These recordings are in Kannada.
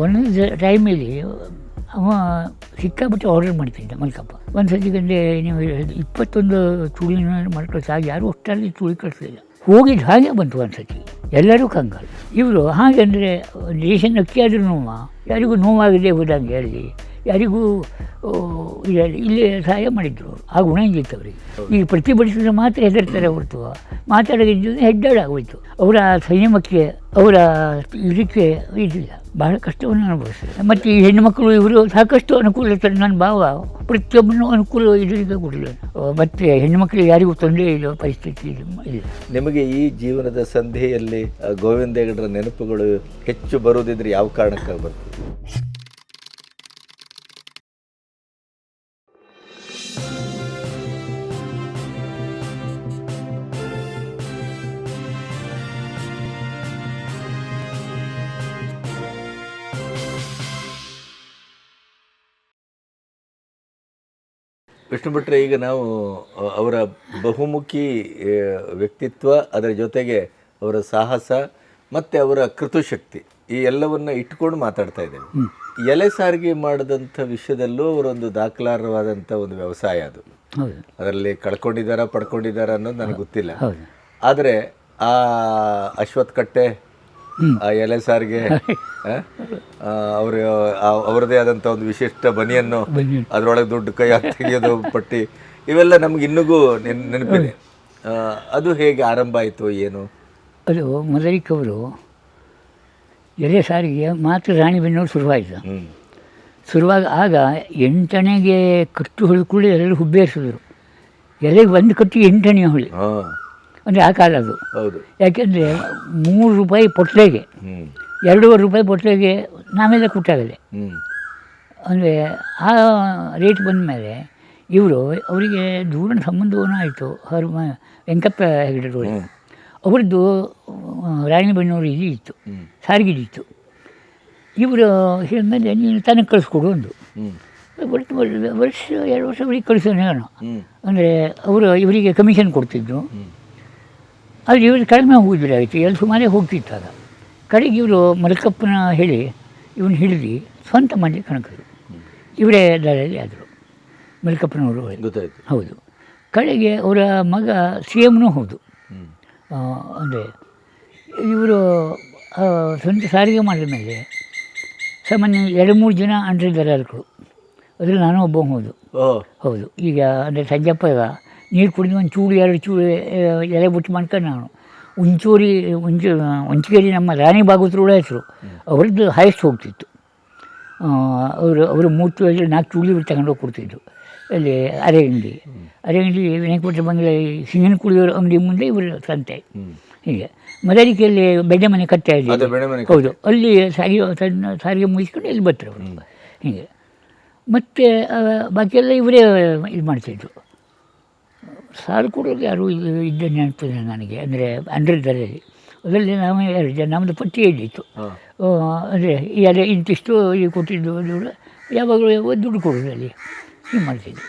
ಒಂದೊಂದು ಟೈಮಲ್ಲಿ ಅವ ಸಿಕ್ಕಾಬಿಟ್ಟು ಆರ್ಡರ್ ಮಾಡ್ತಿದ್ದ ಮಲ್ಕಪ್ಪ. ಒಂದು ಸರ್ತಿಗಂದರೆ ನೀವು 21 ತುಳಿನ ಮಾಡ್ಕೊಳ್ತಾ ಯಾರೂ ಅಷ್ಟರಲ್ಲಿ ತುಳಿ ಕಳಿಸಲಿಲ್ಲ. ಹೋಗಿದ್ದು ಹಾಗೆ ಬಂತು ಒಂದು ಸರ್ತಿ, ಎಲ್ಲರೂ ಕಂಗಾಲು. ಇವರು ಹಾಗೆ ಅಂದರೆ ರೇಷನ್ ಅಕ್ಕಿ ಆದರೂ ನೋವು, ಯಾರಿಗೂ ನೋವಾಗದೆ ಹೋದಂಗೆ ಹೇಳಿ ಯಾರಿಗೂ ಇಲ್ಲೇ ಸಹಾಯ ಮಾಡಿದ್ರು. ಆ ಗುಣ ಹಿಂಗಿತ್ತು ಅವರಿಗೆ. ಈಗ ಪ್ರತಿಭಟಿಸಿದ್ರೆ ಮಾತ್ರ ಹೆದರ್ತಾರೆ ಹೊರತು ಮಾತಾಡೋದಿದ್ದು ಹೆಡ್ಡಾಡಾಗೋಯ್ತು. ಅವರ ಸಂಯಮಕ್ಕೆ, ಅವರ ಇದಕ್ಕೆ ಇದಿಲ್ಲ, ಬಹಳ ಕಷ್ಟವನ್ನು ಅನುಭವಿಸ್ತಾರೆ. ಮತ್ತು ಈ ಹೆಣ್ಣುಮಕ್ಕಳು ಇವರು ಸಾಕಷ್ಟು ಅನುಕೂಲ ಇರ್ತಾರೆ. ನನ್ನ ಭಾವ ಪ್ರತಿಯೊಬ್ಬನು ಅನುಕೂಲ ಇದರಿಂದ ಕೊಡಲಿಲ್ಲ. ಮತ್ತು ಹೆಣ್ಣುಮಕ್ಕಳಿಗೆ ಯಾರಿಗೂ ತೊಂದರೆ ಇಲ್ಲ ಪರಿಸ್ಥಿತಿ ಇಲ್ಲ. ನಿಮಗೆ ಈ ಜೀವನದ ಸಂಧಿಯಲ್ಲಿ ಗೋವಿಂದ ಹೆಗಡರ ನೆನಪುಗಳು ಹೆಚ್ಚು ಬರುವುದಿದ್ರೆ ಯಾವ ಕಾರಣಕ್ಕಾಗಿ ಬರ್ತದೆ? ವಿಷ್ಣು ಭಟ್ರೆ, ಈಗ ನಾವು ಅವರ ಬಹುಮುಖಿ ವ್ಯಕ್ತಿತ್ವ, ಅದರ ಜೊತೆಗೆ ಅವರ ಸಾಹಸ ಮತ್ತು ಅವರ ಕೃತುಶಕ್ತಿ ಈ ಎಲ್ಲವನ್ನು ಇಟ್ಕೊಂಡು ಮಾತಾಡ್ತಾ ಇದ್ದೇವೆ. ಎಲೆ ಸಾರಿಗೆ ಮಾಡಿದಂಥ ವಿಷಯದಲ್ಲೂ ಅವರೊಂದು ದಾಖಲಾರ್ಹವಾದಂಥ ಒಂದು ವ್ಯವಸಾಯ ಅದು. ಅದರಲ್ಲಿ ಕಳ್ಕೊಂಡಿದ್ದಾರಾ ಪಡ್ಕೊಂಡಿದ್ದಾರಾ ಅನ್ನೋದು ನನಗೆ ಗೊತ್ತಿಲ್ಲ. ಆದರೆ ಆ ಅಶ್ವತ್ಥ ಕಟ್ಟೆ, ಆ ಎಲೆ ಸಾರಿಗೆ, ಅವರದೇ ಆದಂಥ ಒಂದು ವಿಶಿಷ್ಟ ಬನಿಯನ್ನು, ಅದರೊಳಗೆ ದುಡ್ಡು ಕೈ ಹಾಕಿ ತೆಗೆಯೋದು ಪಟ್ಟಿ, ಇವೆಲ್ಲ ನಮ್ಗೆ ಇನ್ನಿಗೂ ನೆನಪಿದೆ. ಅದು ಹೇಗೆ ಆರಂಭ ಆಯಿತು ಏನು? ಅದು ಮೊದಲಿಕವರು ಎಲೆ ಸಾರಿಗೆ ಮಾತ್ರ ರಾಣಿಬೆನ್ನೂರು ಶುರುವಾಯಿತು. ಆಗ 8ನೇಗೆ ಕಟ್ಟು ಹೊಳ್ಕೊಳ್ಳಿ ಎಲ್ಲರೂ ಹುಬ್ಬೇರಿಸಿದ್ರು. ಎಲೆಗೆ ಒಂದು ಕಟ್ಟಿ 8ನೇ ಹೊಳಿ ಅಂದರೆ ಆ ಕಾಲ ಅದು. ಯಾಕೆಂದರೆ 3 ರೂಪಾಯಿ ಪೊಟ್ಲೆಗೆ, 2.5 ರೂಪಾಯಿ ಪೊಟ್ಲೆಗೆ ನಾವೆಲ್ಲ ಕೊಟ್ಟಾಗಲೆ. ಅಂದರೆ ಆ ರೇಟ್ ಬಂದ ಮೇಲೆ ಇವರು ಅವರಿಗೆ ದೂರನ ಸಂಬಂಧವೂ ಆಯಿತು. ವೆಂಕಪ್ಪ ಹೆಗಡೆರು ಅವ್ರದ್ದು ರಾಣಿಬೆನ್ನೂರು ಇದು ಇತ್ತು, ಸಾರಿಗೆದಿತ್ತು. ಇವರು ಹೇಳಿದ್ಮೇಲೆ ನೀನು ತನಗೆ ಕಳಿಸ್ಕೊಡು ಒಂದು ವರ್ಷ 2 ವರ್ಷ ಅವರಿಗೆ ಕಳಿಸೋಣ ಹೇಳೋಣ. ಅಂದರೆ ಅವರು ಇವರಿಗೆ ಕಮಿಷನ್ ಕೊಡ್ತಿದ್ರು. ಆದರೆ ಇವರು ಕಡಿಮೆ ಹೋಗಿದ್ರೆ ಆಯಿತು, ಎಲ್ಲ ಸುಮಾರೇ ಹೋಗ್ತಿತ್ತಾಗ. ಕಡೆಗೆ ಇವರು ಮಲ್ಕಪ್ಪನ ಹೇಳಿ ಇವನು ಹಿಡಿದು ಸ್ವಂತ ಮಾಡಿ ಕಣಕರು. ಇವರೇ ದಾರಿಯಲ್ಲಿ ಆದರು ಮಲ್ಕಪ್ಪನವರು. ಗೊತ್ತಾಯಿತು. ಹೌದು. ಕಡೆಗೆ ಅವರ ಮಗ CMನೂ ಹೌದು. ಅಂದರೆ ಇವರು ಸ್ವಂತ ಸಾರಿಗೆ ಮಾಡಿದ ಮೇಲೆ ಸಾಮಾನ್ಯ 2-3 ಜನ ಅಂಡ್ರೆ ದಲಾಲರು, ಅದರಲ್ಲಿ ನಾನು ಒಬ್ಬ ಹೌದು. ಹೌದು. ಈಗ ಅಂದರೆ ಸಂಜಪ್ಪ ನೀರು ಕುಡಿದು ಒಂದು ಚೂರು 2 ಚೂರು ಎಲೆ ಬುಟ್ಟು ಮಾಡ್ಕೊಂಡು ನಾನು ಒಂಚಗೇರಿ ನಮ್ಮ ರಾಣಿ ಭಾಗವತರು ಹೆಸರು, ಅವ್ರದ್ದು ಹೈಯೆಸ್ಟ್ ಹೋಗ್ತಿತ್ತು. ಅವರು 3 4 ಚೂಳಿ ತಗೊಂಡೋಗಿ ಕೊಡ್ತಿದ್ರು. ಅಲ್ಲಿ ಅರೆಗಂಡಿ ವಿನಾಯಕಪುರ ಬಂಗಲೆ ಸಿಂಗನ ಕುಳಿಯೋರ ಅಂಗಡಿ ಮುಂದೆ ಇವರು ಸಂತೆ. ಹೀಗೆ ಮದರಿಕೆಯಲ್ಲಿ ಬೆಡ್ಡೆ ಮನೆ ಕಟ್ಟೆ ಅಲ್ಲಿ, ಹೌದು, ಅಲ್ಲಿ ಸಾರಿಗೆ ಮುಗಿಸ್ಕೊಂಡು ಇಲ್ಲಿ ಬರ್ತಾರೆ ಅವರು. ಹೀಗೆ ಮತ್ತು ಬಾಕಿಯೆಲ್ಲ ಇವರೇ ಇದು ಮಾಡ್ತಿದ್ರು. ಸಾಲು ಕೊಡೋದು ಯಾರು ಇದ್ದ ನೆನಪಿದೆ ನನಗೆ. ಅಂದರೆ 100 ಅದರಲ್ಲಿ ನಾವು 2 ಜನ, ನಮ್ಮದು ಪಟ್ಟಿ ಇದ್ದಿತ್ತು. ಅಂದರೆ ಎಲ್ಲ ಇಂತಿಷ್ಟು ಈಗ ಕೊಟ್ಟಿದ್ದು ದುಡ್ಡು ಯಾವಾಗಲೂ ದುಡ್ಡು ಕೊಡೋದು ಅಲ್ಲಿ ಹೀಗೆ ಮಾಡ್ತಿದ್ದೆ.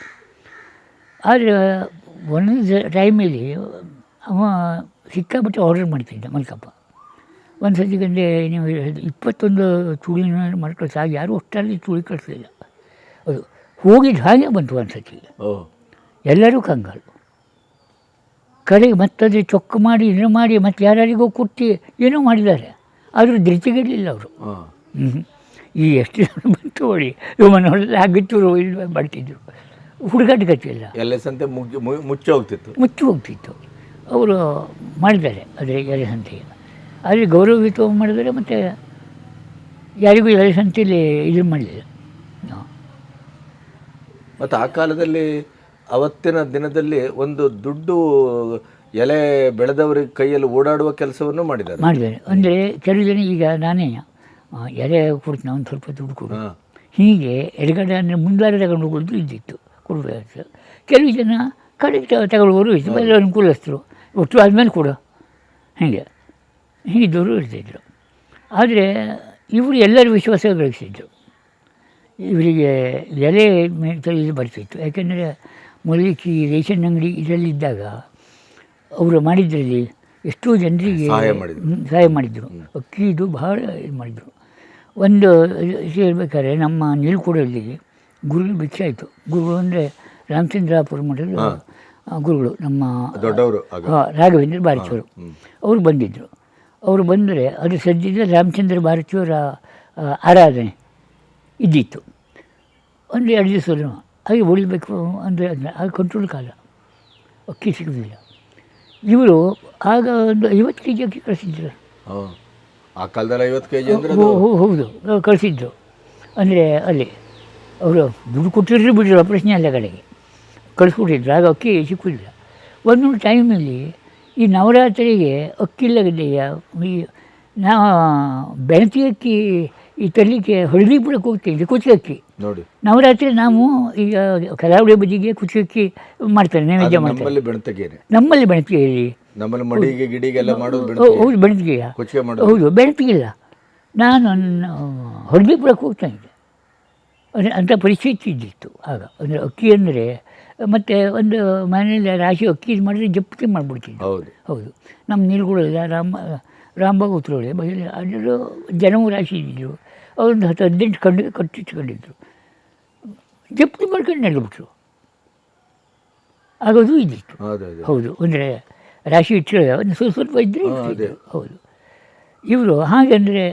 ಆದರೆ ಒಂದೊಂದು ಟೈಮಲ್ಲಿ ಅವ ಸಿಕ್ಕಾಬಿಟ್ಟು ಆರ್ಡರ್ ಮಾಡ್ತಿದ್ದ ಮಲ್ಕಪ್ಪ. ಒಂದು ಸರ್ತಿಗಂದರೆ ನೀವು 21 ತುಳಿನ ಮಾಡ್ಕೊಳ್ತಾ ಯಾರೂ ಅಷ್ಟರಲ್ಲಿ ತುಳಿ ಕಳಿಸಲಿಲ್ಲ. ಅದು ಹೋಗಿದ್ದು ಹಾಗೆ ಬಂತು ಒಂದು ಸರ್ತಿ, ಎಲ್ಲರೂ ಕಂಗಾಲು. ಕಡೆಗೆ ಮತ್ತದೇ ಚೊಕ್ಕ ಮಾಡಿ ಇದನ್ನು ಮಾಡಿ ಮತ್ತು ಯಾರಿಗೋ ಕೊಟ್ಟು ಏನೋ ಮಾಡಿದ್ದಾರೆ. ಆದರೂ ಧೃತಿಗಳಿಲ್ಲ ಅವರು. ಈ ಎಷ್ಟು ಜನ ಬಂತು ಹೊಳಿ ಮನೆಯೊಳಗೆ ಆಗಿತ್ತು ಇಲ್ಲಿ ಮಾಡ್ತಿದ್ರು. ಹುಡುಗಾಟ ಗತಿಯಲ್ಲ, ಎಲ್ಲ ಸಂತೆ ಮುಚ್ಚಿ ಹೋಗ್ತಿತ್ತು. ಅವರು ಮಾಡಿದ್ದಾರೆ ಅದೇ ಎಲೆ ಸಂತೆಗೆ. ಆದರೆ ಗೌರವಯುತ ಮಾಡಿದರೆ ಮತ್ತು ಯಾರಿಗೂ ಎಲೆ ಸಂತೆಯಲ್ಲಿ ಇದು ಮಾಡಲಿಲ್ಲ. ಮತ್ತು ಆ ಕಾಲದಲ್ಲಿ ಅವತ್ತಿನ ದಿನದಲ್ಲಿ ಒಂದು ದುಡ್ಡು ಎಲೆ ಬೆಳೆದವರಿಗೆ ಕೈಯಲ್ಲಿ ಓಡಾಡುವ ಕೆಲಸವನ್ನು ಮಾಡಿದ್ದಾರೆ. ಅಂದರೆ ಕೆಲವು ಜನ ಈಗ ನಾನೇ ಎಲೆ ಕೊಡ್ತೀನಿ, ಒಂದು ಸ್ವಲ್ಪ ದುಡ್ಡು ಕೊಡು, ಹೀಗೆ ಎಡಗಡೆ ಅಂದರೆ ಮುಂದಾರೆ ತಗೊಂಡು ಹೋಗೋದು ಇದ್ದಿತ್ತು, ಕೊಡಬೇಕು. ಕೆಲವು ಜನ ಕಡೆಗೆ ತಗೊಳ್ಳುವವರು ಇತ್ತು, ಎಲ್ಲ ಅನುಕೂಲಸ್ಥರು, ಒಟ್ಟು ಆದಮೇಲೆ ಕೊಡು, ಹೀಗಿದ್ದವರು ಇರ್ತಿದ್ರು. ಆದರೆ ಇವರು ಎಲ್ಲರ ವಿಶ್ವಾಸ ಗಳಿಸಿದ್ರು. ಇವರಿಗೆ ಎಲೆ ಇದು ಬರ್ತಿತ್ತು. ಯಾಕೆಂದರೆ ಮೊದಲಿಗೆ ರೇಷನ್ ಅಂಗಡಿ ಇದರಲ್ಲಿದ್ದಾಗ ಅವರು ಮಾಡಿದ್ರಲ್ಲಿ ಎಷ್ಟೋ ಜನರಿಗೆ ಸಹಾಯ ಮಾಡಿದರು. ಅಕ್ಕಿದು ಭಾಳ ಇದು ಮಾಡಿದರು. ಒಂದು ಸೇರ್ಬೇಕಾದ್ರೆ ನಮ್ಮ ನೀಲುಕೂಡಲ್ಲಿ ಗುರುಗಳು ಭಿಕ್ಷೆ ಆಯಿತು. ಗುರುಗಳು ಅಂದರೆ ರಾಮಚಂದ್ರಾಪುರ ಮಠದ ಗುರುಗಳು ನಮ್ಮ ದೊಡ್ಡವರು ರಾಘವೇಂದ್ರ ಭಾರತಿಯವರು. ಅವರು ಬಂದಿದ್ದರು. ಅವರು ಬಂದರೆ ಅದು ಸದ್ಯದ ರಾಮಚಂದ್ರ ಭಾರತಿಯವರ ಆರಾಧನೆ ಇದ್ದಿತ್ತು. ಒಂದು 2 ದಿವಸ ಹಾಗೆ ಉಳಿಬೇಕು ಅಂದರೆ ಆಗ ಕಂಟ್ರೋಲ್ ಕಾಲ, ಅಕ್ಕಿ ಸಿಗೋದಿಲ್ಲ. ಇವರು ಆಗ ಒಂದು 50 kg ಅಕ್ಕಿ ಕಳಿಸಿದ್ರು. ಆ ಕಾಲದಲ್ಲಿ 50 kg ಅಂದರೆ ಹೌದು ಕಳಿಸಿದ್ರು. ಅಂದರೆ ಅಲ್ಲಿ ಅವರು ದುಡ್ಡು ಕೊಟ್ಟಿದ್ರು ಬಿಟ್ಟರು, ಪ್ರಶ್ನೆ ಅಲ್ಲ ಕಡೆಗೆ ಕಳಿಸ್ಕೊಟ್ಟಿದ್ರು. ಆಗ ಅಕ್ಕಿ ಸಿಕ್ಕುದಿಲ್ಲ. ಒಂದೊಂದು ಟೈಮಲ್ಲಿ ಈ ನವರಾತ್ರಿಗೆ ಅಕ್ಕಿ ಇಲ್ಲದೆಯ ಈ ನಾವು ಬೆಣತಿ ಅಕ್ಕಿ ಈ ತರಲಿಕ್ಕೆ ಹಳದಿ ಬಿಡಕ್ಕೆ ಹೋಗ್ತಿದ್ದೆ, ಕುಚ್ಚಿ ಅಕ್ಕಿ ನೋಡಿ. ನವರಾತ್ರಿ ನಾವು ಈಗ ಕರಾವಳಿ ಬದಿಗೆ ಕುಚ್ಚಿ ಅಕ್ಕಿ ಮಾಡ್ತಾರೆ, ನೈವೇದ್ಯ ಮಾಡ್ತಾರೆ. ನಮ್ಮಲ್ಲಿ ಬೆಣತಿಗೆಯಲ್ಲಿ ನಮ್ಮಲ್ಲಿ ಮಡಿಗೆ ಗಿಡಿಗೆಲ್ಲ ಮಾಡೋದು. ಹೌದು, ಬೆಣತಿಗೆಯ ಹೌದು, ಬೆಣತಿಗಿಲ್ಲ. ನಾನು ಹಳದಿ ಬಿಡಕ್ಕೆ ಹೋಗ್ತಾ ಇದ್ದೆ. ಅಂದರೆ ಅಂಥ ಪರಿಸ್ಥಿತಿ ಇದ್ದಿತ್ತು ಆಗ. ಅಂದರೆ ಅಕ್ಕಿ ಅಂದರೆ ಮತ್ತು ಒಂದು ಮನೆಯಲ್ಲಿ ರಾಶಿ ಅಕ್ಕಿ ಇದು ಮಾಡಿದ್ರೆ ಜಪ್ತಿ ಮಾಡಿಬಿಡ್ತಿದ್ದೆ. ಹೌದು, ನಮ್ಮ ನೀರುಗಳೆಲ್ಲ ರಾಮಭಾಗವತರೊಳಗೆ ಬಗೆಯಲ್ಲಿ ಅದರ ಜನವು ರಾಶಿ ಇದ್ದಿದ್ರು. ಅವರೊಂದು 10-18 ಕಣ್ಣಿಗೆ ಕಟ್ಟಿಟ್ಕೊಂಡಿದ್ರು. ಜಪ್ತಿ ಮಾಡ್ಕೊಂಡು ನೆಡ್ಬಿಟ್ರು. ಆಗೋದು ಇದ್ದಿತ್ತು. ಹೌದು, ಅಂದರೆ ರಾಶಿ ಇಟ್ಟರೆ ಒಂದು ಸ್ವಲ್ಪ ಇದ್ದರೆ ಹೌದು. ಇವರು ಹಾಗೆಂದರೆ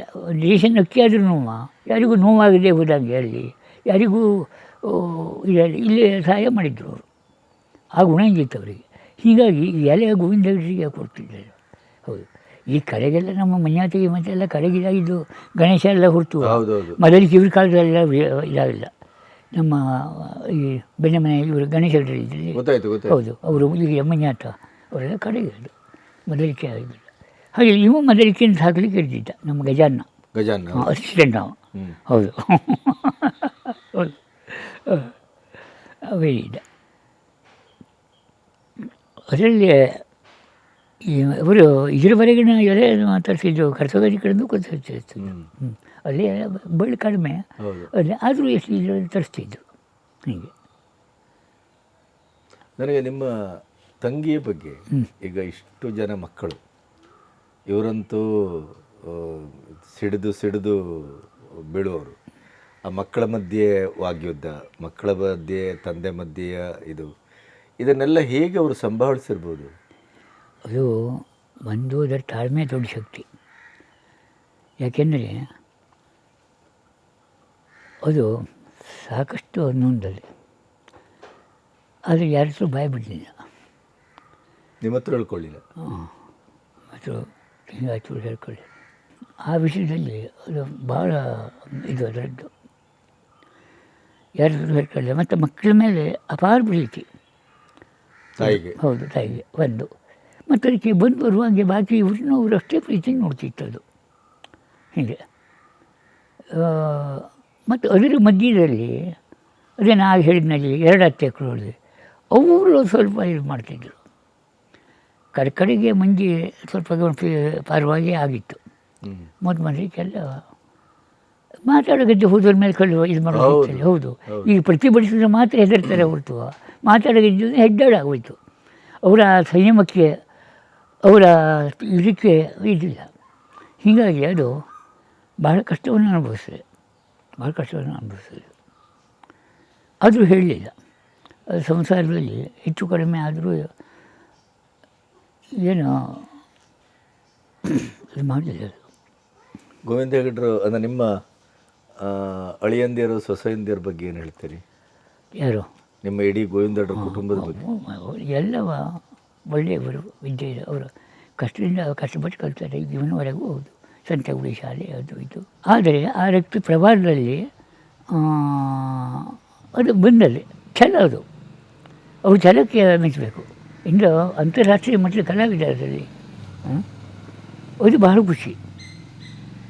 ರೇಷನ್ ಅಕ್ಕಿ ಆದರೂ ನೋವು, ಯಾರಿಗೂ ನೋವಾಗದೆ ಹೋದಂಗೆ ಅಲ್ಲಿ ಯಾರಿಗೂ ಇಲ್ಲೇ ಸಹಾಯ ಮಾಡಿದ್ರು ಅವರು. ಆ ಗುಣ ಇದ್ದಿತ್ತು ಅವರಿಗೆ. ಹೀಗಾಗಿ ಎಲೆ ಗೋವಿಂದರಿಗೆ ಕೊಡ್ತಿದ್ದಾರೆ. ಹೌದು, ಈ ಕಡೆಗೆಲ್ಲ ನಮ್ಮ ಮನ್ಯಾತಿಗೆ ಮತ್ತೆಲ್ಲ ಕಡೆಗಿದಾಗಿದ್ದು ಗಣೇಶ ಎಲ್ಲ ಹೊರತು ಮೊದಲಿಗೆ ಇವ್ರ ಕಾಲದಲ್ಲೆಲ್ಲ ಇದಾಗಿಲ್ಲ. ನಮ್ಮ ಈ ಬೆಣ್ಣೆಮನೆ ಇವರು ಗಣೇಶ ಇದ್ರಲ್ಲಿ ಹೌದು, ಅವರು ಈಗ ಮನ್ಯಾತ ಅವರೆಲ್ಲ ಕಡೆಗಿರೋದು, ಮೊದಲಿಕೆ ಆಗಿಲ್ಲ. ಹಾಗೆ ಇವು ಮೊದಲಿಕೆಯನ್ನು ಹಾಕಲಿಕ್ಕೆ ಇರ್ತಿದ್ದ ನಮ್ಮ ಗಜಾನ್ನ ಅಸಿಸ್ಟೆಂಟ್ ನಾವು. ಹೌದು ಹೌದು, ಅವೇ ಇದ್ದ. ಅದರಲ್ಲಿ ಅವರು ಇದರವರೆಗಿನ ಎಲೆ ತರಿಸಿದ್ದು ಕರ್ಸೋಗರಿ ಕಡೆದು ಕೊಡ್ತಿರ್ತಿತ್ತು. ಅಲ್ಲಿ ಬಳ್ಳಿ ಕಡಿಮೆ, ಅಲ್ಲಿ ಆದರೂ ಎಷ್ಟು ಇದರಲ್ಲಿ ತರಿಸ್ತಿದ್ದು. ಹೀಗೆ ನನಗೆ ನಿಮ್ಮ ತಂಗಿಯ ಬಗ್ಗೆ, ಈಗ ಇಷ್ಟು ಜನ ಮಕ್ಕಳು, ಇವರಂತೂ ಸಿಡಿದು ಬೀಳುವವರು. ಆ ಮಕ್ಕಳ ಮಧ್ಯೆ ವಾಗ್ಯುದ್ಧ, ಮಕ್ಕಳ ಮಧ್ಯೆ ತಂದೆ ಮಧ್ಯೆ ಇದನ್ನೆಲ್ಲ ಹೇಗೆ ಅವರು ಸಂಭಾಳಿಸಿರ್ಬೋದು? ಅದು ಒಂದು ಅದರ ತಾಳ್ಮೆ ದೊಡ್ಡ ಶಕ್ತಿ. ಯಾಕೆಂದರೆ ಅದು ಸಾಕಷ್ಟು ಅನ್ನೊಂದಲ್ಲಿ, ಆದರೆ ಯಾರತ್ರ ಬಾಯಿ ಬಿಡಲಿಲ್ಲ. ನಿಮ್ಮ ಹತ್ರ ಹೇಳ್ಕೊಳ್ಳಿಲ್ಲ? ಮತ್ತು ಹಿಂಗಾಯ್ತು ಹೇಳ್ಕೊಳ್ಳಿ. ಆ ವಿಷಯದಲ್ಲಿ ಅದು ಭಾಳ ಇದು ಅದರದ್ದು, ಯಾರತ್ರ ಹೇಳ್ಕೊಳ್ಳಿಲ್ಲ. ಮತ್ತು ಮಕ್ಕಳ ಮೇಲೆ ಅಪಾರ ಪ್ರೀತಿ ತಾಯಿಗೆ. ಹೌದು, ತಾಯಿಗೆ ಒಂದು. ಮತ್ತು ಅದಕ್ಕೆ ಬಂದು ಬರುವಾಗೆ ಬಾಕಿ ಇವ್ರನ್ನೂ ಅವರು ಅಷ್ಟೇ ಪ್ರೀತಿ ನೋಡ್ತಿತ್ತು ಅದು. ಹೀಗೆ ಮತ್ತು ಅದರ ಮಧ್ಯದಲ್ಲಿ ಅದೇ ನಾವು ಹೇಳಿದ್ನಲ್ಲಿ 2 ಅತ್ತೆಗಳು ಅವರು ಸ್ವಲ್ಪ ಇದು ಮಾಡ್ತಿದ್ದರು. ಕಡೆಗೆ ಮಂಜಿ ಸ್ವಲ್ಪ ಪಾರವಾಗಿ ಆಗಿತ್ತು. ಮೊದಲಿಗೆಲ್ಲ ಮಾತಾಡೋಗದ್ದು ಹೋದ್ರ ಮೇಲೆ ಇದು ಮಾಡೋದು. ಹೌದು, ಈಗ ಪ್ರತಿಭಟಿಸಿದ್ರೆ ಮಾತ್ರ ಹೆದರ್ತಾರೆ ಹೊರತು ಮಾತಾಡೋಗಿದ್ದು ಹೆಡ್ಡಾಡಾಗೋಯ್ತು. ಅವರ ಸಂಯಮಕ್ಕೆ, ಅವರ ಇದಕ್ಕೆ ಇದಿಲ್ಲ. ಹೀಗಾಗಿ ಅದು ಭಾಳ ಕಷ್ಟವನ್ನು ಅನುಭವಿಸಿದೆ. ಆದರೂ ಹೇಳಲಿಲ್ಲ. ಅದು ಸಂಸಾರದಲ್ಲಿ ಹೆಚ್ಚು ಕಡಿಮೆ ಆದರೂ ಏನು ಇದು ಮಾಡಲಿಲ್ಲ. ಗೋವಿಂದ ಹೆಗಡರು ಅಂದರೆ ನಿಮ್ಮ ಅಳಿಯಂದಿಯರು ಸೊಸೆಯಂದಿಯರ ಬಗ್ಗೆ ಏನು ಹೇಳ್ತೀರಿ? ಯಾರು? ನಿಮ್ಮ ಇಡೀ ಗೋವಿಂದ ಹೆಗಡರ ಕುಟುಂಬದ ಬಗ್ಗೆ. ಎಲ್ಲವ ಒಳ್ಳೆಯವರು, ವಿದ್ಯೆ ಅವರು ಕಷ್ಟಪಟ್ಟು ಕಲ್ತಾರೆ ಜೀವನವರೆಗೂ. ಹೌದು, ಸಂತೆಗುಡಿ ಶಾಲೆ ಅದು ಇದು. ಆದರೆ ಆ ರಕ್ತ ಪ್ರಭಾವದಲ್ಲಿ ಅದು ಬಂದಲ್ಲಿ ಛಲ, ಅದು ಅವ್ರ ಛಲಕ್ಕೆ ಮೆಚ್ಚಬೇಕು. ಇನ್ನು ಅಂತಾರಾಷ್ಟ್ರೀಯ ಮಟ್ಟದ ಕಲಾವಿದರಲ್ಲಿ ಅದು ಬಹಳ ಖುಷಿ.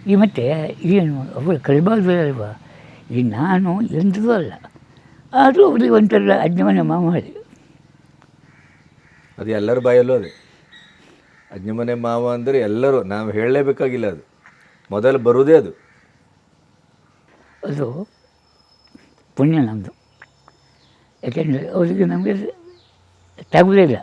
ಈ ಮತ್ತು ಏನು ಅವರು ಕಲಿಬಾರ್ದಲ್ವ, ಈಗ ನಾನು ಎಂಥದೂ ಅಲ್ಲ, ಆದರೂ ಅವ್ರಿಗೆ ಒಂಥರ ಅಜ್ಞಮನೆ ಮಾಮಾಳಿ. ಅದು ಎಲ್ಲರ ಬಾಯಲ್ಲೂ ಅದೇ ಅಜ್ಞಮನೆ ಮಾವ ಅಂದರೆ ಎಲ್ಲರೂ, ನಾವು ಹೇಳಲೇಬೇಕಾಗಿಲ್ಲ, ಅದು ಮೊದಲು ಬರುವುದೇ ಅದು. ಅದು ಪುಣ್ಯ ನಮ್ಮದು. ಯಾಕೆಂದರೆ ಅವರಿಗೆ ನಮಗೆ ತಗೋದೇ ಇಲ್ಲ.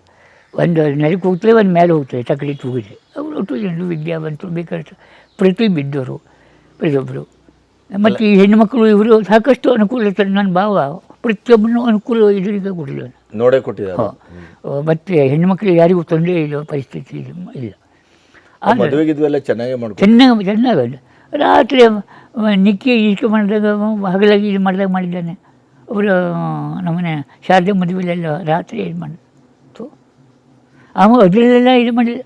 ಒಂದು ನೆಲಕ್ಕೆ ಹೋಗ್ತೇವೆ, ಒಂದು ಮೇಲೆ ಹೋಗ್ತೇವೆ, ತಕಲಿ ತೂಗಿದೆ. ಅವರು ಒಟ್ಟು ಜನರು ವಿದ್ಯಾವಂತರು, ಬೇಕಾದಷ್ಟು ಪ್ರತಿಭೆ ಇದ್ದವರು ಪ್ರತಿಯೊಬ್ಬರು. ಮತ್ತು ಈ ಹೆಣ್ಣುಮಕ್ಕಳು ಇವರು ಸಾಕಷ್ಟು ಅನುಕೂಲ ನನ್ನ ಭಾವ ಪ್ರತಿಯೊಬ್ಬನು ಅನುಕೂಲ ಇದರಿಂದ ಕೊಡಲಿಲ್ಲ ನೋಡೇ ಕೊಟ್ಟಿದ್ದಾರೆ. ಮತ್ತು ಹೆಣ್ಣುಮಕ್ಕಳಿಗೆ ಯಾರಿಗೂ ತೊಂದರೆ ಇಲ್ಲ ಪರಿಸ್ಥಿತಿ ಇಲ್ಲ. ಮದುವೆಗಿದ್ವೆಲ್ಲ ಚೆನ್ನಾಗೇ ಮಾಡ್ಕೊಂಡು ಚೆನ್ನಾಗಿ ರಾತ್ರಿ ನಿಕ್ಕಿ ಈಕೆ ಮಾಡಿದಾಗ ಹಗಲಾಗಿ ಇದು ಮಾಡಿದಾಗ ಮಾಡಿದ್ದಾನೆ. ಅವರು ನಮ್ಮನೆ ಶಾರದೆ ಮದುವೆಲೆಲ್ಲ ರಾತ್ರಿ ಇದು ಮಾಡಿತ್ತು. ಅವ ಅದರಲ್ಲೆಲ್ಲ ಇದು ಮಾಡಿಲ್ಲ.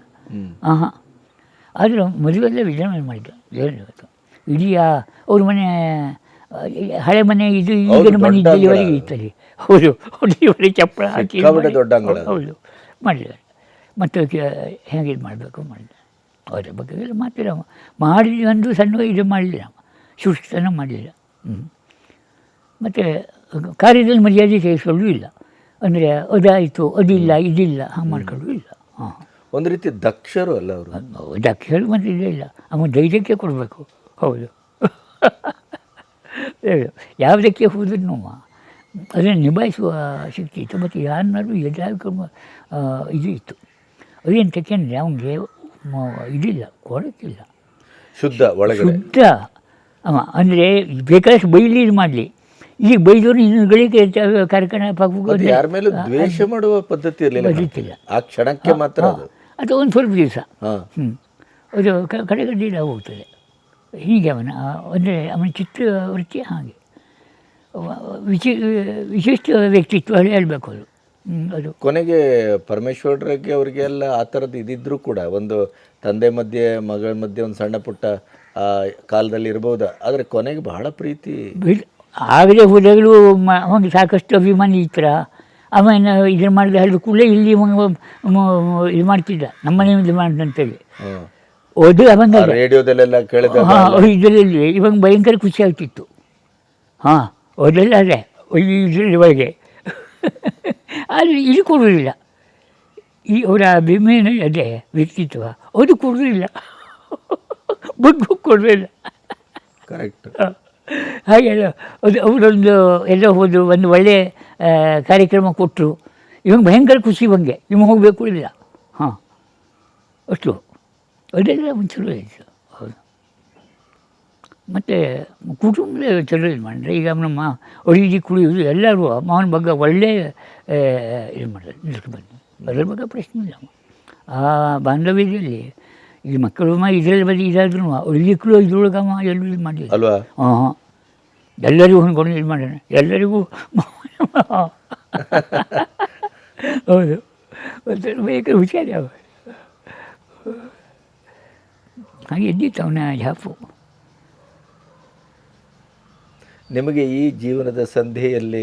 ಹಾಂ ಆದರೂ ಮದುವೆಲ್ಲ ವಿಜೃಂಭಣೆ ಮಾಡಿದ್ದ. ಇಡೀ ಅವ್ರ ಮನೆ ಹಳೆ ಮನೆ ಇದು ಈಗಿನ ಮನೆ ಇದ್ದಲ್ಲಿವರೆಗೆ ಇತ್ತಲ್ಲಿ. ಹೌದು ಇವರಿಗೆ ಚಪ್ಪಳ ಹಾಕಿ ಹೌದು ಮಾಡಿದ್ದಾರೆ. ಮತ್ತು ಹೇಗೆ ಇದು ಮಾಡಬೇಕು ಮಾಡಿದ ಅವರ ಬಗ್ಗೆ ಎಲ್ಲ ಮಾತಾಡ ಮಾಡಿ ಒಂದು ಸಣ್ಣ ಇದು ಮಾಡಲಿಲ್ಲ, ಶುಷ್ಕತನ ಮಾಡಲಿಲ್ಲ. ಮತ್ತು ಕಾರ್ಯದಲ್ಲಿ ಮರ್ಯಾದೆ ಸೇರಿಸ್ಕೊಳ್ಳೂ ಇಲ್ಲ. ಅಂದರೆ ಅದಾಯಿತು ಅದಿಲ್ಲ ಇದಿಲ್ಲ ಹಾಗೆ ಮಾಡ್ಕೊಳ್ಳೂ ಇಲ್ಲ. ಹಾಂ ಒಂದು ರೀತಿ ದಕ್ಷರು ಅಲ್ಲ ಅವರು. ದಕ್ಷರು ಮತ್ತು ಇಲ್ಲೇ ಇಲ್ಲ. ಅವನು ಧೈರ್ಯಕ್ಕೆ ಕೊಡಬೇಕು. ಹೌದು ಯಾವುದಕ್ಕೆ ಹೋದ್ರೂ ಅದನ್ನು ನಿಭಾಯಿಸುವ ಶಕ್ತಿ ಇತ್ತು. ಮತ್ತು ಯಾರನ್ನಾರು ಎದುರಾಗ ಇದು ಇತ್ತು. ಅದೇನು ತಕ್ಕಂದರೆ ಅವನಿಗೆ ಇದಿಲ್ಲ, ಕೊಡಕ್ಕಿಲ್ಲ, ಶುದ್ಧ ಒಳಗೆ ಶುದ್ಧ. ಅವ ಅಂದರೆ ಬೇಕಾದಷ್ಟು ಬೈಲಿ ಇದು ಮಾಡಲಿ. ಈಗ ಬೈದವರು ಇನ್ನು ಗಳಿಗೆ ಕಾರ್ಯಕ್ರಮ ಯಾರ ಮೇಲೂ ದ್ವೇಷ ಮಾಡುವ ಪದ್ಧತಿ ಇರಲಿಲ್ಲ ಆ ಕ್ಷಣಕ್ಕೆ ಮಾತ್ರ. ಅದು ಒಂದು ಸ್ವಲ್ಪ ದಿವಸ ಅದು ಕಡೆಗಡ್ಡಿಲ್ಲ ಹೋಗ್ತದೆ. ಹೀಗೆ ಅಂದರೆ ಅವನ ಚಿತ್ರವೃತ್ತಿ ಹಾಗೆ ವಿಶಿಷ್ಟ ವ್ಯಕ್ತಿತ್ವ ಹೇಳಬೇಕು ಅದು. ಅದು ಕೊನೆಗೆ ಪರಮೇಶ್ವರರಿಗೆ ಅವರಿಗೆಲ್ಲ ಆ ಥರದ್ದು ಇದ್ದಿದ್ರೂ ಕೂಡ ಒಂದು ತಂದೆ ಮಧ್ಯೆ ಮಗಳ ಮಧ್ಯೆ ಒಂದು ಸಣ್ಣ ಪುಟ್ಟ ಕಾಲದಲ್ಲಿ ಇರ್ಬೋದಾ, ಆದರೆ ಕೊನೆಗೆ ಬಹಳ ಪ್ರೀತಿ. ಆಗಲೇ ಹೋದಾಗಲೂ ಅವಂಗೆ ಸಾಕಷ್ಟು ಅಭಿಮಾನಿ ಇತ್ರ. ಅವನ ಇದನ್ನು ಮಾಡಿದ ಹೇಳಿದ ಕೂಡಲೇ ಇಲ್ಲಿ ಇದು ಮಾಡ್ತಿದ್ದ, ನಮ್ಮನೆ ಇದು ಮಾಡಿದಂತೇಳಿ ಓದು ಅವಂಗ ರೇಡಿಯೋದಲ್ಲೆಲ್ಲ ಕೇಳಿದ. ಇದರಲ್ಲಿ ಇವಾಗ ಭಯಂಕರ ಖುಷಿ ಆಗ್ತಿತ್ತು. ಹಾಂ ಓದಲ್ಲ ಅದೇ ಇದರಲ್ಲಿ ಒಳಗೆ. ಆದರೆ ಇದು ಕೊಡೋದಿಲ್ಲ. ಈ ಅವರ ಅಭಿಮಾನ ಅದೇ ವ್ಯಕ್ತಿತ್ವ ಅದು ಕೊಡೋದಿಲ್ಲ, ಬಗ್ಗು ಕೊಡೋದಿಲ್ಲ. ಕರೆಕ್ಟ್. ಹಾಗೆಲ್ಲ ಅದು ಅವರೊಂದು ಎಲ್ಲ ಹೋದರು, ಒಂದು ಒಳ್ಳೆಯ ಕಾರ್ಯಕ್ರಮ ಕೊಟ್ಟರು. ಇವಾಗ ಭಯಂಕರ ಖುಷಿ ಇವಂಗೆ ಇವಾಗ ಹೋಗಬೇಕು ಇಲ್ಲ. ಹಾಂ ಅಷ್ಟು ಅದೆಲ್ಲ ಒಂದು ಚಲೋ ಇತ್ತು. ಹೌದು. ಮತ್ತು ಕುಟುಂಬದ ಚಲೋ ಇದು ಮಾಡಿದ್ರೆ ಈಗ ನಮ್ಮ ಅಡಿಗೆ ಕುಡಿಯೋದು ಎಲ್ಲರೂ ಮಾವನ ಬಗ್ಗೆ ಒಳ್ಳೆಯ ಇದು ಮಾಡಿದ್ರೆ ನಿಲ್ಕೆ ಬಂದು ಅದರ ಬಗ್ಗೆ ಪ್ರಶ್ನೆ ಇಲ್ಲ. ಆ ಬಾಂಧವ್ಯದಲ್ಲಿ ಈ ಮಕ್ಕಳು ಇದರಲ್ಲಿ ಬದಿ ಇದಾದ್ರೂ ಅಡಿಗೆಗಳು ಇದ್ರೊಳಗೆ ಎಲ್ಲೂ ಇದು ಮಾಡಲಿಲ್ಲ ಅಲ್ವಾ. ಹಾಂ ಎಲ್ಲರಿಗೂ ಹೊಂದ್ಕೊಂಡು ಇದು ಮಾಡೋಣ, ಎಲ್ಲರಿಗೂ ಹೌದು. ಮತ್ತು ಬೇಕಾದ್ರೆ ಹುಷಾರಿ ಅವ ಹಾಗೆ ಇದ್ದಿತ್ತು ಅವನ ಜಾಪು. ನಿಮಗೆ ಈ ಜೀವನದ ಸಂಧಿಯಲ್ಲಿ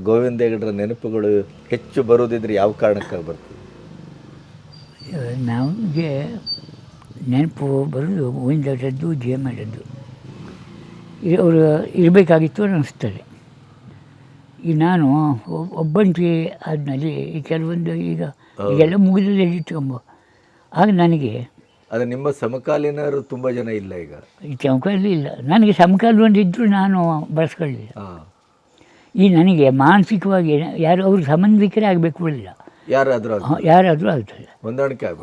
ಗೋವಿಂದ ಹೆಗಡರ ನೆನಪುಗಳು ಹೆಚ್ಚು ಬರೋದಿದ್ರೆ ಯಾವ ಕಾರಣಕ್ಕಾಗಿ ಬರ್ತದೆ? ನಮಗೆ ನೆನಪು ಬರೋದು ಗೋವಿಂದ ಹೆಗಡರದ್ದು, ಜಯಮ್ಮರದ್ದು. ಅವರು ಇರಬೇಕಾಗಿತ್ತು ಅನ್ನಿಸ್ತದೆ. ಈಗ ನಾನು ಒಬ್ಬಂಟಿ ಆದ್ಮೇಲೆ ಈ ಕೆಲವೊಂದು ಈಗೆಲ್ಲ ಮುಗಿದಲ್ಲಿ ಇಟ್ಕೊಂಬ ಆಗ ನನಗೆ ಅದು ನಿಮ್ಮ ಸಮಕಾಲೀನರು ತುಂಬ ಜನ ಇಲ್ಲ ಈಗ. ಈ ಸಮಕಾಲೀನ ಇಲ್ಲ, ನನಗೆ ಸಮಕಾಲ ಒಂದಿದ್ದರೂ ನಾನು ಬಳಸ್ಕೊಳ್ಳಿಲ್ಲ. ಈ ನನಗೆ ಮಾನಸಿಕವಾಗಿ ಯಾರು ಅವರು ಸಂಬಂಧಿಕರೇ ಆಗಬೇಕು ಇಲ್ಲ, ಯಾರಾದರೂ ಆಗ್ತದೆ,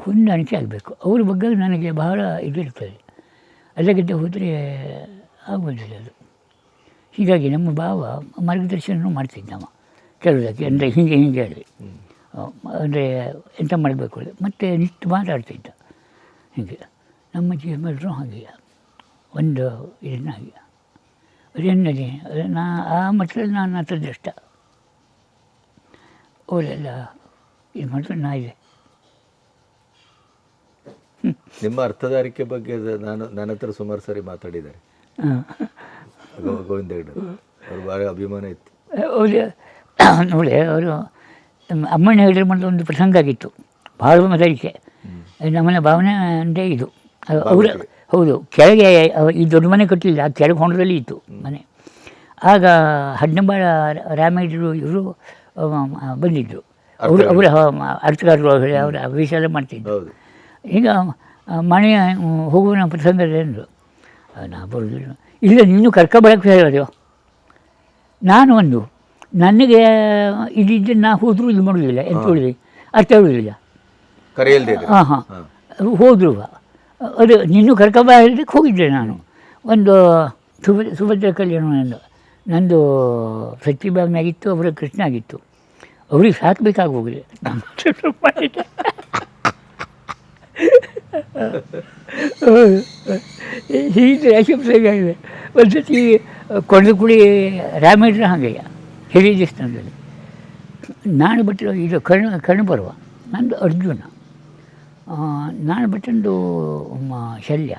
ಹೊಂದಾಣಿಕೆ ಆಗಬೇಕು. ಅವ್ರ ಬಗ್ಗೆ ನನಗೆ ಬಹಳ ಇದಿರ್ತದೆ. ಅಲ್ಲಗಿದ್ದ ಹೋದರೆ ಆಗೋದಿಲ್ಲ ಅದು. ಹೀಗಾಗಿ ನಮ್ಮ ಭಾವ ಮಾರ್ಗದರ್ಶನ ಮಾಡ್ತಿದ್ದವ ಕೆಲವುದಕ್ಕೆ. ಅಂದರೆ ಹೀಗೆ ಹೇಳಿ ಅಂದರೆ ಎಂತ ಮಾಡಬೇಕು ಮತ್ತು ನಿಟ್ಟು ಮಾತಾಡ್ತಿದ್ದ. ಹೀಗೆ ನಮ್ಮ ಜೀವನರು ಹಾಗೆ ಒಂದು ಇದನ್ನು ಹಾಗೆ ಅದೇನದೆ ಆ ಮಟ್ಟದಲ್ಲಿ ನಾನು ಅದೃಷ್ಟ. ಅವರೆಲ್ಲ ಇದು ಮಾಡಿದ್ರೆ ನಾ ಇದೆ. ನಿಮ್ಮ ಅರ್ಥಧಾರಿಕೆ ಬಗ್ಗೆ ನನ್ನ ಹತ್ರ ಸುಮಾರು ಸರಿ ಮಾತಾಡಿದ್ದಾರೆ ಗೋವಿಂದ ಹೆಗಡೆ. ಅವ್ರು ಭಾಳ ಅಭಿಮಾನ ಇತ್ತು. ನೋಡಿ ಅವರು ಅಮ್ಮಣ್ಣ ಹೆಗಡೆ ಮಾಡಿದ ಒಂದು ಪ್ರಸಂಗ ಆಗಿತ್ತು, ಭಾಳ ಮತರಿಕೆ. ನಮ್ಮನೆ ಭಾವನೆ ಅಂದರೆ ಇದು ಅವರು ಹೌದು. ಕೆಳಗೆ ಈ ದೊಡ್ಡ ಮನೆ ಕಟ್ಟಲಿಲ್ಲ, ಆ ಕೆಳಗೆ ಹೊಂಡದಲ್ಲಿ ಇತ್ತು ಮನೆ. ಆಗ ಹಡ್ನಂಬಾಳ ರಾಮೇಗೌಡರು ಇವರು ಬಂದಿದ್ದರು. ಅವರ ಅರ್ಥಗಾರರು ಅವರ ವಿಷಯ ಮಾಡ್ತಿದ್ದರು. ಈಗ ಮನೆ ಹೋಗುವ ಪ್ರಸಂಗದಲ್ಲಿ ನಾ ಬರೋದಿಲ್ಲ, ಇಲ್ಲ ನೀನು ಕರ್ಕೊಬರಕ್ಕೆ ಹೇಳೋದು. ನಾನು ಒಂದು ನನಗೆ ಇದಿದ್ದರೆ ನಾ ಹೋದರೂ ಇದು ಮಾಡೋದಿಲ್ಲ, ಎಂತ ಹೇಳಿದೆ ಅರ್ಥ ಹೇಳೋದಿಲ್ಲ. ಹಾಂ ಹೋದ್ರು ಅದು ನಿನ್ನೂ ಕರ್ಕೊಬ ಹೇಳಿದಕ್ಕೆ ಹೋಗಿದ್ದೆ ನಾನು. ಒಂದು ಸುಭದ್ರ ಕಲ್ಯಾಣ ನಂದು ಸತ್ಯಭಾವನಾಗಿತ್ತು, ಅವರ ಕೃಷ್ಣ ಆಗಿತ್ತು. ಅವ್ರಿಗೆ ಸಾಕಬೇಕಾಗೋಗಿದೆ ನಮ್ಮ ಹೀಗೆ ಆಗಿದೆ. ಒಂದು ಸತಿ ಕೊಂಡಕುಳಿ ರಾಮೇಶ್ವರ ಹಾಗೆಯ ಹಿರಿಯ ದೇವಸ್ಥಾನದಲ್ಲಿ ನಾನು ಭಟ್ರು ಇದು ಕರ್ಣಪರ್ವ, ನಂದು ಅರ್ಜುನ, ನಾನು ಭಟ್ಟಂದು ಶಲ್ಯ,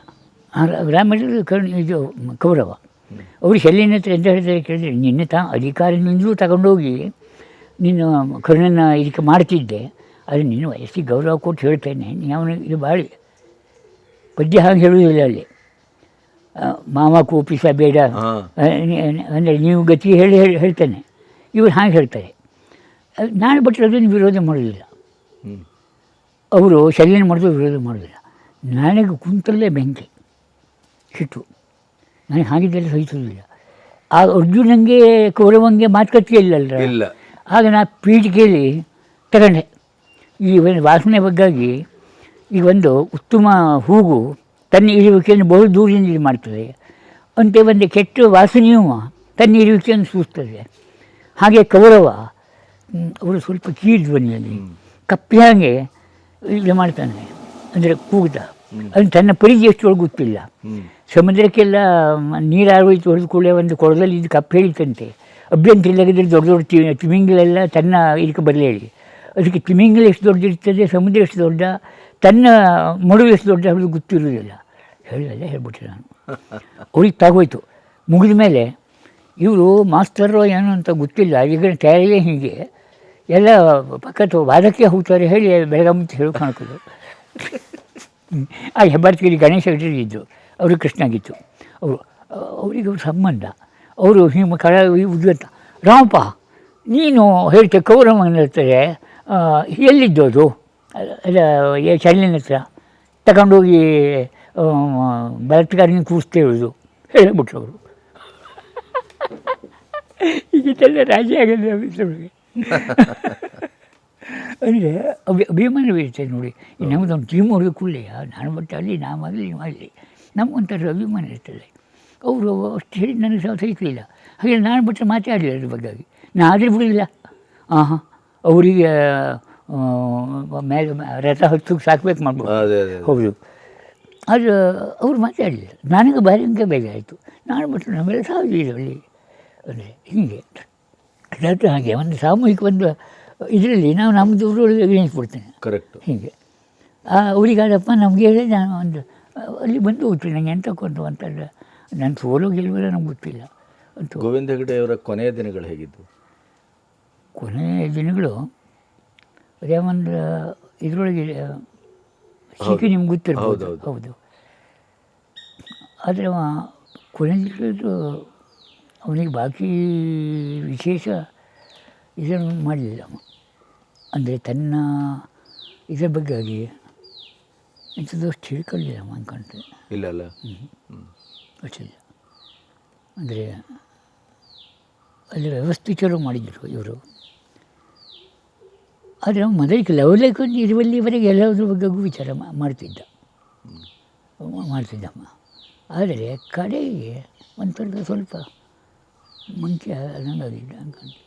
ರಾಮೇಶ್ವರ ಇದು ಕೌರವ. ಅವರು ಶಲ್ಯನ ಹತ್ರ ಎಂತ ಹೇಳ್ತಾರೆ ಕೇಳಿದ್ರೆ, ನಿನ್ನೆ ಅಧಿಕಾರದಿಂದಲೂ ತಗೊಂಡೋಗಿ ನೀನು ಕರ್ಣನ ಇದಕ್ಕೆ ಮಾಡ್ತಿದ್ದೆ, ಆದರೆ ನೀನು ವಯಸ್ಸಿಗೆ ಗೌರವ ಕೊಟ್ಟು ಹೇಳ್ತೇನೆ, ಅವನು ಇದು ಭಾಳ ಪದ್ಯ ಹಾಗೆ ಹೇಳುವುದಿಲ್ಲ ಅಲ್ಲಿ. ಮಾವ ಕೋಪಿಸ ಬೇಡ ಅಂದರೆ ನೀವು ಗತಿ ಹೇಳ್ತೇನೆ, ಇವರು ಹಾಗೆ ಹೇಳ್ತಾರೆ. ನಾನು ಭಟ್ರು ಅದನ್ನು ವಿರೋಧ ಮಾಡೋದಿಲ್ಲ, ಅವರು ಶಲ್ಯನ ಮಾಡಿದ್ರು ವಿರೋಧ ಮಾಡೋದಿಲ್ಲ. ನನಗೆ ಕುಂತಲ್ಲೇ ಬೆಂಕಿ ಸಿಟ್ಟು, ನನಗೆ ಹಾಗಿದ್ದರೆ ಸಹಿಸೋದಿಲ್ಲ. ಆ ಅರ್ಜುನಂಗೆ ಕೌರವಂಗೆ ಮಾತುಕತೆ ಇಲ್ಲ. ಆಗ ನಾ ಪೀಠಿಕೆಯಲ್ಲಿ ತಗೊಂಡೆ ಈ ಒಂದು ವಾಸನೆ ಬಗ್ಗಾಗಿ. ಈಗ ಒಂದು ಉತ್ತಮ ಹೂವು ತನ್ನ ಇರುವಿಕೆಯನ್ನು ಬಹು ದೂರದಿಂದ ಇದು ಮಾಡ್ತದೆ, ಅಂತೆ ಒಂದು ಕೆಟ್ಟ ವಾಸನೆಯೂ ತನ್ನ ಇರುವಿಕೆಯನ್ನು ಸೂಚಿಸ್ತದೆ. ಹಾಗೆ ಕೌರವ ಅವರು ಸ್ವಲ್ಪ ಕೀಳು ಧ್ವನಿಯಲ್ಲಿ ಕಪ್ಪಿ ಹಾಗೆ ಇದು ಮಾಡ್ತಾನೆ, ಅಂದರೆ ಕೂಗ್ತ. ಅದು ತನ್ನ ಪರಿಚಯ ಎಷ್ಟೊಳಗೆ ಗೊತ್ತಿಲ್ಲ. ಸಮುದ್ರಕ್ಕೆಲ್ಲ ನೀರಾಗೋಯ್ತು ಹೊಡೆದು ಕೂಡಲೇ ಒಂದು ಕೊಳದಲ್ಲಿ ಇದು ಕಪ್ಪು ಹೇಳಿತಂತೆ, ಅಭ್ಯಂತರ ಇಲ್ಲದಿದ್ದರೆ ದೊಡ್ಡ ದೊಡ್ಡ ತಿಮಿಂಗಳೆಲ್ಲ ತನ್ನ ಇದಕ್ಕೆ ಬರಲಿ ಹೇಳಿ. ಅದಕ್ಕೆ ತಿಮಿಂಗಲ ಎಷ್ಟು ದೊಡ್ಡದಿರ್ತದೆ, ಸಮುದ್ರ ಎಷ್ಟು ದೊಡ್ಡ, ತನ್ನ ಮಡುವು ಎಷ್ಟು ದೊಡ್ಡ ಅವ್ರಿಗೆ ಗೊತ್ತಿರೋದಿಲ್ಲ. ಹೇಳ್ಬಿಟ್ಟೆ ನಾನು. ಅವ್ರಿಗೆ ತಾಗೋಯ್ತು. ಮುಗಿದ ಮೇಲೆ ಇವರು ಮಾಸ್ತರೋ ಏನೋ ಅಂತ ಗೊತ್ತಿಲ್ಲ, ಈಗ ತಯಾರಿಯೇ ಹೀಗೆ ಎಲ್ಲ ಪಕ್ಕದ ವಾದಕ್ಕೆ ಹೋಗ್ತಾರೆ ಹೇಳಿ ಬೆಳಗ್ಗೆ ಮುಂಚೆ ಹೇಳೋಕೆ ಕಾಣ್ಕೋದು. ಆ ಹೆಬ್ಬಾರ್ತಿಗೆ ಗಣೇಶ ಇದ್ದರು, ಅವರು ಕೃಷ್ಣ ಆಗಿತ್ತು. ಅವರಿಗೆ ಅವ್ರ ಸಂಬಂಧ. ಅವರು ನಿಮ್ಮ ಕಳ ಇದು ಅಂತ, ರಾಮಪ್ಪ ನೀನು ಹೇಳ್ತೆ ಕೌರವನ ಹೇಳ್ತಾರೆ, ಎಲ್ಲಿದ್ದೋದು ಅಲ್ಲ ಶಲ್ಯನ ಹತ್ರ ತಗೊಂಡೋಗಿ ಬಲಾತ್ಕಾರನ ಕೂರಿಸ್ತೇ ಹೇಳೋದು ಹೇಳಿಬಿಟ್ರು ಅವರು. ಈಗಿದ್ದೆಲ್ಲ ರಾಜಿ ಆಗೋದು ಅವರಿಗೆ. ಅಂದರೆ ಅಭಿಮಾನವಿರುತ್ತೆ ನೋಡಿ. ನಮ್ಮದೊಂದು ಟೀಮ್ ಅವ್ರಿಗೆ ಕೂಡಲೇ ನಾನು ಬಟ್ ಅಲ್ಲಿ ನಾವಾಗಲಿ ನೀವಾಗಲಿ ನಮಗೊಂಥರ ಅಭಿಮಾನ ಇರ್ತದೆ. ಅವರು ಅಷ್ಟು ಹೇಳಿ ನನಗೆ ಸಹಿಸಲಿಲ್ಲ. ಹಾಗೆ ನಾನು ಬಿಟ್ಟರೆ ಮಾತಾಡಲಿಲ್ಲ ಅದ್ರ ಬಗ್ಗಾಗಿ. ನಾನು ಆದರೆ ಬಿಡಲಿಲ್ಲ. ಹಾಂ ಅವರಿಗೆ ಮೇಲೆ ರಥ ಹಚ್ಚೋಕೆ ಸಾಕಬೇಕು ಮಾಡ್ಬೋದು. ಹೌದು, ಅದು ಅವ್ರು ಮಾತಾಡಲಿಲ್ಲ. ನನಗೆ ಭಾರಿ ಅಂಕ ಬೇಜಾಯಿತು. ನಾನು ಬಿಟ್ಟರೆ ನಮ್ಮೆಲ್ಲ ಸಾವಿರದಲ್ಲಿ ಅಂದರೆ ಹೀಗೆ ಅದು ಹಾಗೆ ಒಂದು ಸಾಮೂಹಿಕ ಒಂದು ಇದರಲ್ಲಿ ನಾವು ನಮ್ಮದು ಊರೊಳಗೆ ಎಣಿಸ್ಬಿಡ್ತೇನೆ. ಕರೆಕ್ಟು. ಹೀಗೆ ಅವರಿಗಾದಪ್ಪ ನಮಗೆ ಹೇಳಿ ನಾನು ಒಂದು ಅಲ್ಲಿ ಬಂದು ಹೋಗ್ತೀನಿ, ನನಗೆ ಎಂತ ಕೊಂಡು ಅಂತಲ್ಲ. ನಾನು ಸೋಲೋ ಗೆಲ್ಲುವುದ ನಮ್ಗೆ ಗೊತ್ತಿಲ್ಲ ಅಂತೂ. ಗೋವಿಂದ ಹೆಗಡೆಯವರ ಕೊನೆಯ ದಿನಗಳು ಹೇಗಿದ್ದು? ಕೊನೆಯ ದಿನಗಳು ಅದೇ ಒಂದು ಇದರೊಳಗೆ ಸಿಕ್ಕಿ ನಿಮ್ಗೆ ಗೊತ್ತಿರ್ಬೋದು. ಹೌದು. ಆದರೆ ಕೊನೆಯ ದಿನದ್ದು ಅವನಿಗೆ ಬಾಕಿ ವಿಶೇಷ ಇದನ್ನು ಮಾಡಲಿಲ್ಲ. ಅಂದರೆ ತನ್ನ ಇದರ ಬಗ್ಗಾಗಿ ಇಂಥದ್ದು ಅಷ್ಟು ತಿಳ್ಕೊಳ್ಳಿಲ್ಲ ಅನ್ಕೊಂಡ್ರೆ. ಇಲ್ಲ ಅಷ್ಟಿಲ್ಲ. ಅಂದರೆ ಅಲ್ಲಿ ವ್ಯವಸ್ಥಿತರು ಮಾಡಿದರು ಇವರು. ಆದರೆ ಮೊದಲಿಗೆ ಲವಲೇಖನ ಇರುವಲ್ಲಿವರೆಗೆ ಎಲ್ಲದ್ರ ಬಗ್ಗೆಗೂ ವಿಚಾರ ಮಾಡ್ತಿದ್ದಮ್ಮ. ಆದರೆ ಕಡೆಗೆ ಒಂಥರದ ಸ್ವಲ್ಪ ಮುಂಚೆ ಅನ್ನಂಗಾಗಿದ್ದ ಅನ್ಕೊಂಡು.